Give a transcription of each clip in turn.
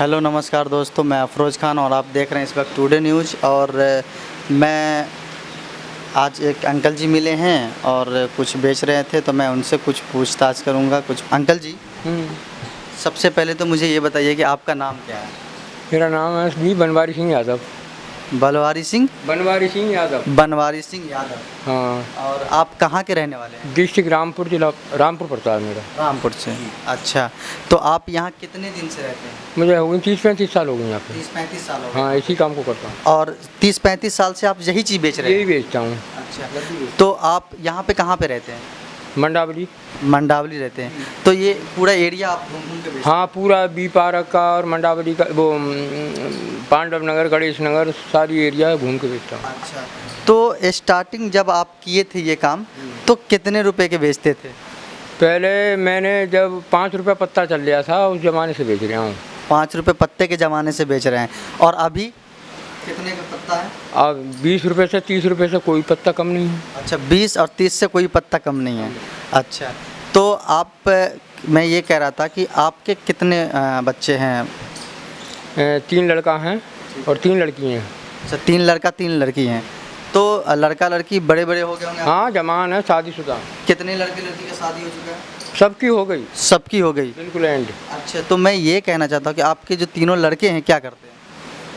Hello नमस्कार दोस्तों, मैं अफरोज़ खान और आप देख रहे हैं इस वक्त टुडे न्यूज़। और मैं आज एक अंकल जी मिले हैं और कुछ बेच रहे थे, तो मैं उनसे कुछ पूछताछ करूंगा। कुछ अंकल जी, सबसे पहले तो मुझे ये बताइए कि आपका नाम क्या है? मेरा नाम है जी बनवारी सिंह यादव। बनवारी सिंह? बनवारी सिंह यादव। बनवारी सिंह यादव। हाँ। और आप कहाँ के रहने वाले हैं? डिस्ट्रिक्ट रामपुर, जिला रामपुर पड़ता है मेरा। रामपुर से। अच्छा, तो आप यहाँ कितने दिन से रहते हैं? मुझे हो गई 30-35 साल हो गए यहाँ पे। 30-35 साल हो गए। हाँ, इसी काम को करता हूँ। और 30-35 साल से आप यही चीज़ बेच रहे हैं? यही बेचता हूँ। अच्छा, तो आप यहाँ पे कहाँ पे रहते हैं? मंडावली। मंडावली रहते हैं। तो ये पूरा एरिया आप घूम घूम के बेचते हैं? हाँ, पूरा बी पार्क का और मंडावली का, वो पांडव नगर, गणेश नगर, सारी एरिया घूम के बेचता हूँ। अच्छा, तो स्टार्टिंग जब आप किए थे ये काम, तो कितने रुपए के बेचते थे? पहले मैंने जब 5 रुपये पत्ता चल रहा था, उस ज़माने से बेच रहा हूँ। 5 रुपये पत्ते के ज़माने से बेच रहे हैं। और अभी कितने का पत्ता है? अब 20 रुपये से 30 रुपये से कोई पत्ता कम नहीं है। अच्छा, 20 और 30 से कोई पत्ता कम नहीं है। अच्छा, तो आप, मैं ये कह रहा था कि आपके कितने बच्चे हैं? 3 लड़का हैं और 3 लड़की हैं। अच्छा, 3 लड़का 3 लड़की हैं। तो लड़का लड़की बड़े बड़े हो गए होंगे? हाँ, जवान है, शादीशुदा। कितने लड़के लड़की का शादी हो चुका है? सबकी हो गई। सबकी हो गई? बिल्कुल एंड। अच्छा, तो मैं ये कहना चाहता हूँ कि आपके जो तीनों लड़के हैं क्या करते हैं?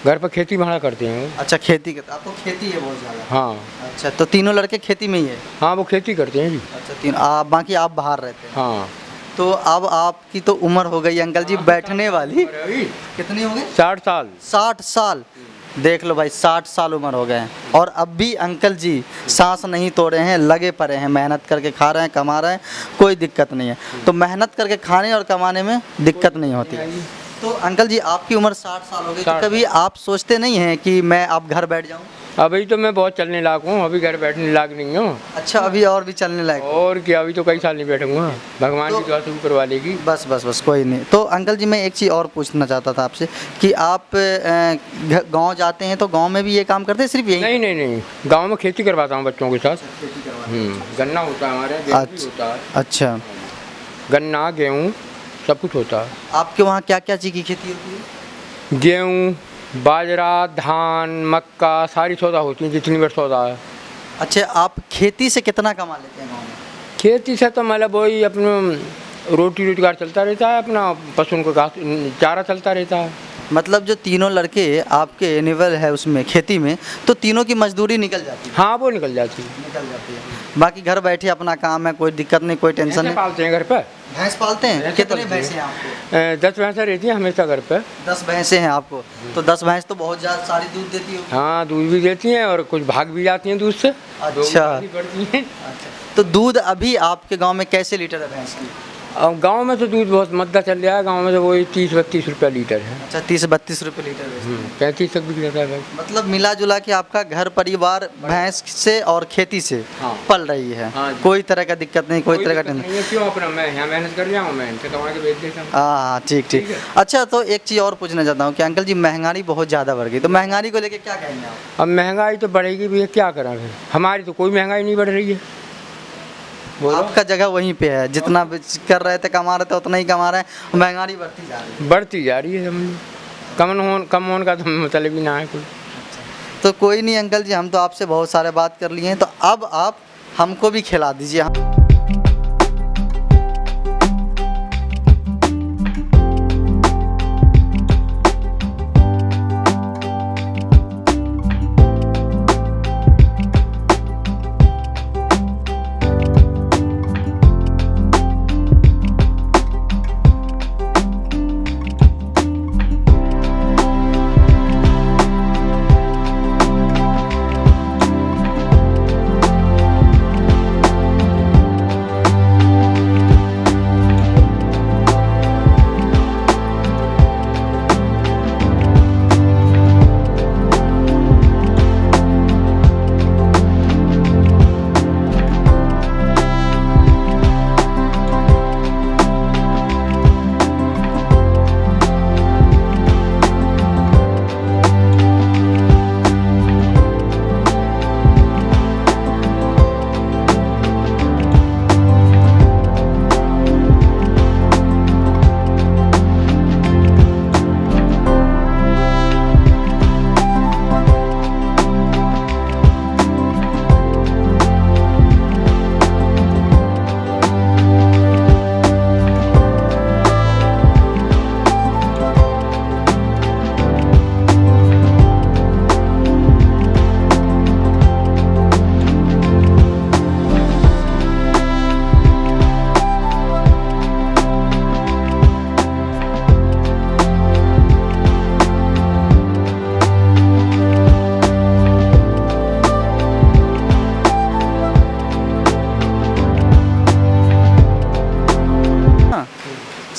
घर पर खेती भाड़ा करते हैं वो। अच्छा, खेती करते, आपको खेती है बहुत ज़्यादा? हाँ। अच्छा, तो तीनों लड़के खेती में ही है? हाँ, वो खेती करते हैं जी। अच्छा, तीन आप, बाकी आप बाहर रहते हैं? हाँ। तो अब आपकी तो उम्र हो गई अंकल जी बैठने वाली। कितनी हो गई? 60 साल। 60 साल। देख लो भाई, 60 साल उम्र हो गए हैं और अब भी अंकल जी सांस नहीं तोड़े हैं, लगे पड़े हैं, मेहनत करके खा रहे हैं, कमा रहे हैं, कोई दिक्कत नहीं है। तो मेहनत करके खाने और कमाने में दिक्कत नहीं होती। तो अंकल जी, आपकी उम्र 60 साल हो गई, तो कभी आप सोचते नहीं हैं कि मैं अब घर बैठ जाऊं? अभी तो मैं बहुत चलने लायक हूँ, अभी घर बैठने लायक नहीं हूँ। अच्छा, अभी और भी चलने लायक? और क्या, अभी तो कई साल नहीं बैठूंगा। भगवान तो की दुआ से करवा लेगी। बस बस बस, कोई नहीं। तो अंकल जी, मैं एक चीज़ और पूछना चाहता था आपसे कि आप गांव जाते हैं तो गांव में भी ये काम करते हैं, सिर्फ यही? नहीं नहीं नहीं, गाँव में खेती करवाता हूँ बच्चों के साथ। गन्ना होता है हमारे, गेहूं भी होता है। अच्छा, गन्ना, गेहूँ सब कुछ होता है। आपके वहाँ क्या क्या चीज़ की खेती होती है? गेहूँ, बाजरा, धान, मक्का, सारी सौदा होती है, जितनी बार सौदा है। अच्छा, आप खेती से कितना कमा लेते हैं गाँव में? खेती से तो मतलब वही अपना रोटी रोजगार चलता रहता है, अपना पशुओं को घास चारा चलता रहता है। मतलब जो तीनों लड़के आपके इन्वॉल्व है उसमें खेती में, तो तीनों की मजदूरी निकल जाती है? हाँ, वो निकल जाती है। निकल जाती है। बाकी घर बैठे अपना काम है, कोई दिक्कत नहीं, कोई टेंशन नहीं। पालते हैं घर पे। भैंस पालते हैं? भैंसें कितने पालते भैंसें हैं आपको? 10 भैंसें रहती हैं हमेशा घर पे। 10 भैंसें हैं आपको? तो 10 भैंस तो बहुत ज़्यादा सारी दूध देती होगी? हाँ, दूध भी देती हैं और कुछ भाग भी जाती हैं दूध से। अच्छा। पड़ती हैं। अच्छा, तो दूध अभी आपके गांव में कैसे लीटर है भैंस की? अब गांव में तो दूध बहुत मद्दा चल रहा है, गांव में तो वही 30-32 रुपया लीटर है। अच्छा, 30-32 रुपये लीटर बेचते हैं। 35 तक बिक जाता है भाई। मतलब मिला जुला के आपका घर परिवार भैंस से और खेती से हाँ। पल रही है? हाँ जी। कोई तरह का दिक्कत नहीं, कोई तरह का दिक्कत टेंशन? नहीं है, क्यों अपना मैं यहाँ मेहनत कर रहा हूँ, मैं इनसे कमा के बेच देता हूँ। हाँ, ठीक ठीक। ठीक है। अच्छा, तो एक चीज़ और पूछना चाहता हूँ कि अंकल जी, महंगाई बहुत ज़्यादा बढ़ गई, तो महंगाई को लेके क्या कहेंगे आप? अब महंगाई तो बढ़ेगी भी, क्या करें फिर, हमारी तो कोई महंगाई नहीं बढ़ रही है। बोलो। आपका जगह वहीं पे है, जितना कर रहे थे कमा रहे थे उतना ही कमा रहे हैं, महंगाई बढ़ती जा रही है। बढ़ती जा रही है, समझ कम होने का तो मतलब ही ना है कोई। तो कोई नहीं अंकल जी, हम तो आपसे बहुत सारे बात कर लिए हैं, तो अब आप हमको भी खिला दीजिए।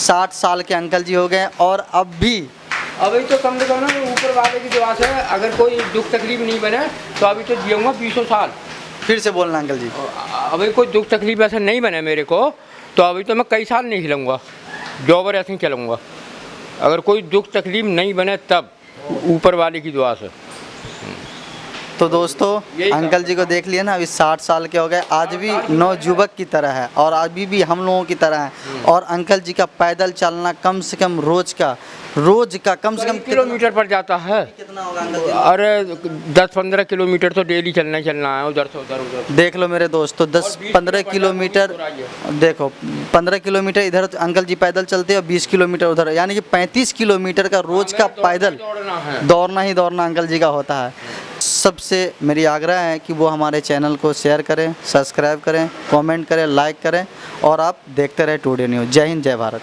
60 साल के अंकल जी हो गए और अब भी अभी तो कम से कम ना ऊपर वाले की दुआ से अगर कोई दुख तकलीफ नहीं बने तो अभी तो जीऊँगा 20 साल। फिर से बोलना अंकल जी। अभी कोई दुख तकलीफ ऐसा नहीं बने मेरे को तो अभी तो मैं कई साल नहीं हिलूँगा, जॉबर ऐसे ही चलूँगा। अगर कोई दुख तकलीफ नहीं बने तब ऊपर वाले की दुआ से। तो दोस्तों अंकल जी को देख लिया ना, अभी 60 साल के हो गए, आज भी नौजुवक की तरह है और अभी भी हम लोगों की तरह है। और अंकल जी का पैदल चलना कम से कम रोज का कम से कम किलोमीटर पर जाता है। कितना होगा अंकल जी? अरे 10-15 किलोमीटर तो डेली चलना है उधर से उधर। देख लो मेरे दोस्तों, 10-15 किलोमीटर, देखो 15 किलोमीटर इधर तो अंकल जी पैदल चलते हैं और 20 किलोमीटर उधर, यानी कि 35 किलोमीटर का रोज का पैदल दौड़ना ही दौड़ना अंकल जी का होता है। सबसे मेरी आग्रह है कि वो हमारे चैनल को शेयर करें, सब्सक्राइब करें, कमेंट करें, लाइक करें और आप देखते रहे टुडे न्यूज़। जय हिंद, जय भारत।